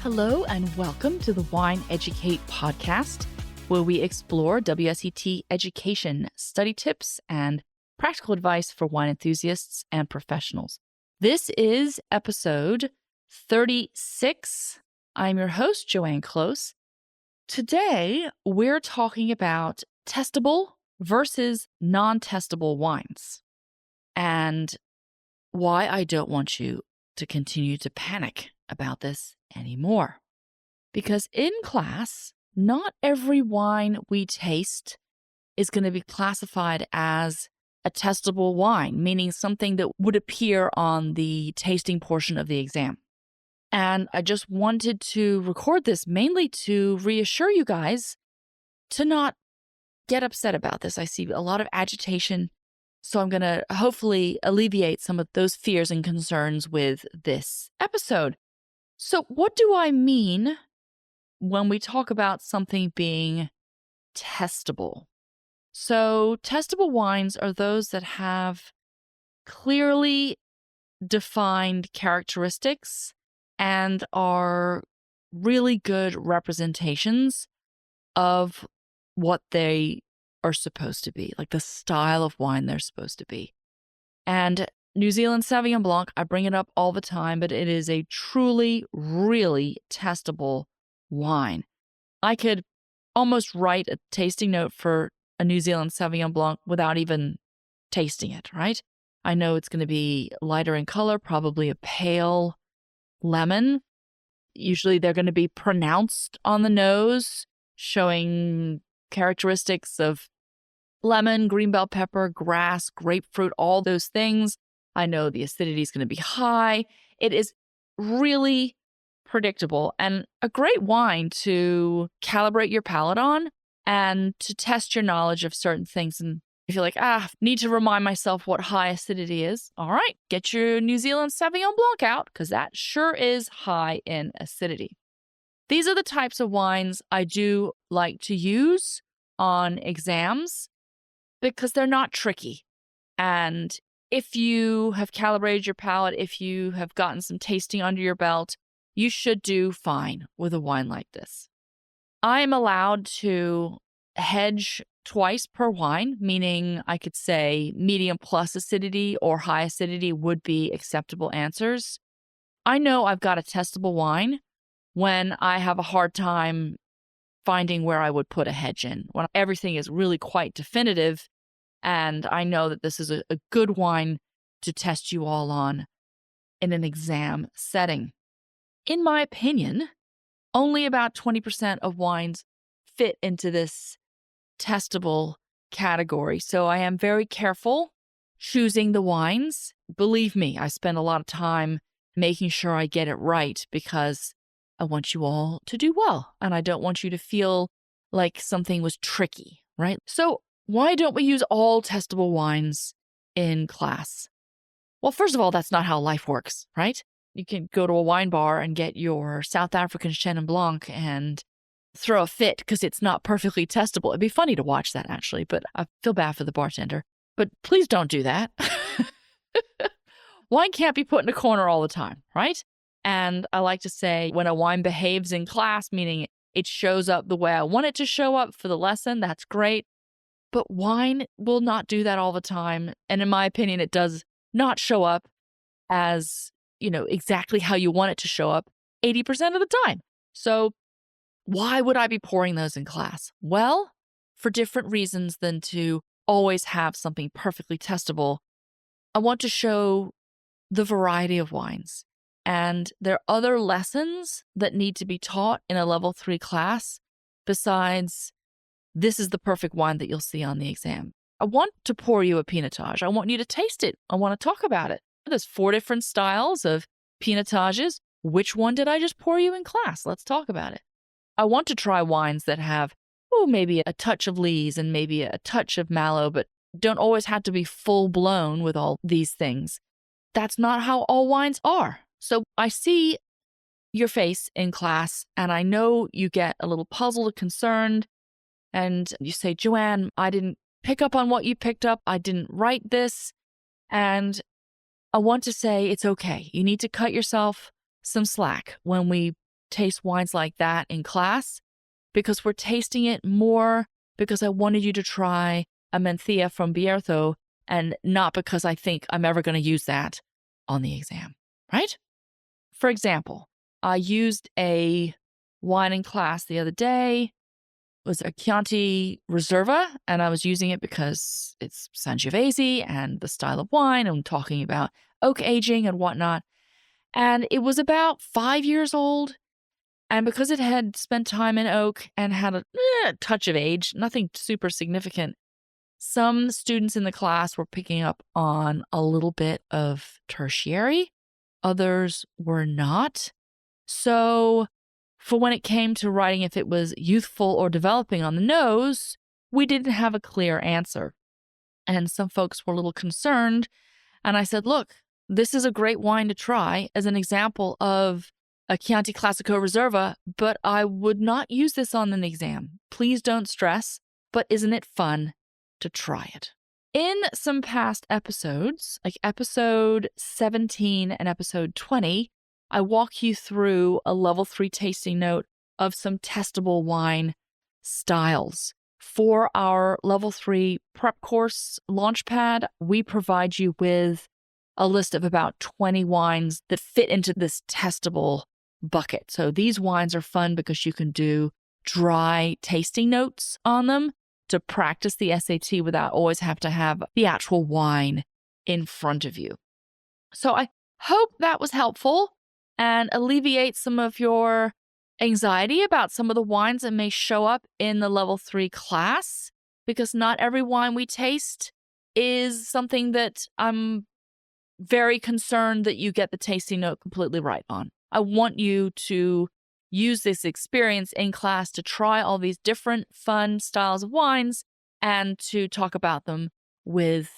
Hello and welcome to the Wine Educate podcast, where we explore WSET education, study tips, and practical advice for wine enthusiasts and professionals. This is episode 36. I'm your host, Joanne Close. Today, we're talking about testable versus non-testable wines and why I don't want you to continue to panic about this anymore. Because in class, not every wine we taste is going to be classified as a testable wine, meaning something that would appear on the tasting portion of the exam. And I just wanted to record this mainly to reassure you guys to not get upset about this. I see a lot of agitation, so I'm going to hopefully alleviate some of those fears and concerns with this episode. So what do I mean when we talk about something being testable? So testable wines are those that have clearly defined characteristics and are really good representations of what they are supposed to be, like the style of wine they're supposed to be. And New Zealand Sauvignon Blanc, I bring it up all the time, but it is a truly, really testable wine. I could almost write a tasting note for a New Zealand Sauvignon Blanc without even tasting it, right? I know it's going to be lighter in color, probably a pale lemon. Usually they're going to be pronounced on the nose, showing characteristics of lemon, green bell pepper, grass, grapefruit, all those things. I know the acidity is going to be high. It is really predictable and a great wine to calibrate your palate on and to test your knowledge of certain things. And if you're like, need to remind myself what high acidity is, all right, get your New Zealand Sauvignon Blanc out because that sure is high in acidity. These are the types of wines I do like to use on exams because they're not tricky. And if you have calibrated your palate, if you have gotten some tasting under your belt, you should do fine with a wine like this. I am allowed to hedge twice per wine, meaning I could say medium plus acidity or high acidity would be acceptable answers. I know I've got a testable wine when I have a hard time finding where I would put a hedge in, when everything is really quite definitive. And I know that this is a good wine to test you all on in an exam setting. In my opinion, only about 20% of wines fit into this testable category. So I am very careful choosing the wines. Believe me, I spend a lot of time making sure I get it right because I want you all to do well. And I don't want you to feel like something was tricky, right? So why don't we use all testable wines in class? Well, first of all, that's not how life works, right? You can go to a wine bar and get your South African Chenin Blanc and throw a fit because it's not perfectly testable. It'd be funny to watch that, actually, but I feel bad for the bartender. But please don't do that. Wine can't be put in a corner all the time, right? And I like to say when a wine behaves in class, meaning it shows up the way I want it to show up for the lesson, that's great. But wine will not do that all the time. And in my opinion, it does not show up as, exactly how you want it to show up 80% of the time. So why would I be pouring those in class? Well, for different reasons than to always have something perfectly testable. I want to show the variety of wines. And there are other lessons that need to be taught in a level 3 class besides this is the perfect wine that you'll see on the exam. I want to pour you a pinotage. I want you to taste it. I want to talk about it. There's 4 different styles of pinotages. Which one did I just pour you in class? Let's talk about it. I want to try wines that have, maybe a touch of lees and maybe a touch of mallow, but don't always have to be full blown with all these things. That's not how all wines are. So I see your face in class and I know you get a little puzzled or concerned and you say, Joanne, I didn't pick up on what you picked up. I didn't write this. And I want to say it's okay. You need to cut yourself some slack when we taste wines like that in class because we're tasting it more because I wanted you to try a Menthea from Bierzo and not because I think I'm ever going to use that on the exam, right? For example, I used a wine in class the other day. It was a Chianti Reserva, and I was using it because it's Sangiovese and the style of wine and talking about oak aging and whatnot. And it was about 5 years old. And because it had spent time in oak and had a touch of age, nothing super significant, some students in the class were picking up on a little bit of tertiary. Others were not. So for when it came to writing if it was youthful or developing on the nose, we didn't have a clear answer. And some folks were a little concerned. And I said, look, this is a great wine to try as an example of a Chianti Classico Reserva, but I would not use this on an exam. Please don't stress, but isn't it fun to try it? In some past episodes, like episode 17 and episode 20, I walk you through a level 3 tasting note of some testable wine styles. For our level 3 prep course, Launchpad, we provide you with a list of about 20 wines that fit into this testable bucket. So these wines are fun because you can do dry tasting notes on them to practice the SAT without always have to have the actual wine in front of you. So I hope that was helpful and alleviate some of your anxiety about some of the wines that may show up in the level 3 class, because not every wine we taste is something that I'm very concerned that you get the tasting note completely right on. I want you to use this experience in class to try all these different fun styles of wines and to talk about them with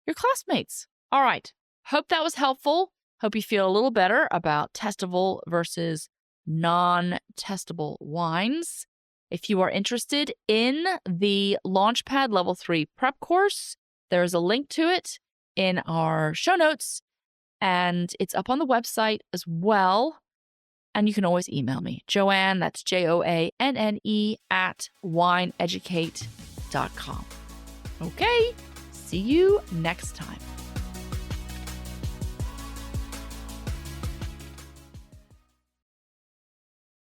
your classmates. All right. Hope that was helpful. Hope you feel a little better about testable versus non-testable wines. If you are interested in the Launchpad Level 3 prep course, there is a link to it in our show notes, and it's up on the website as well. And you can always email me, Joanne, that's JOANNE @wineeducate.com. Okay, see you next time.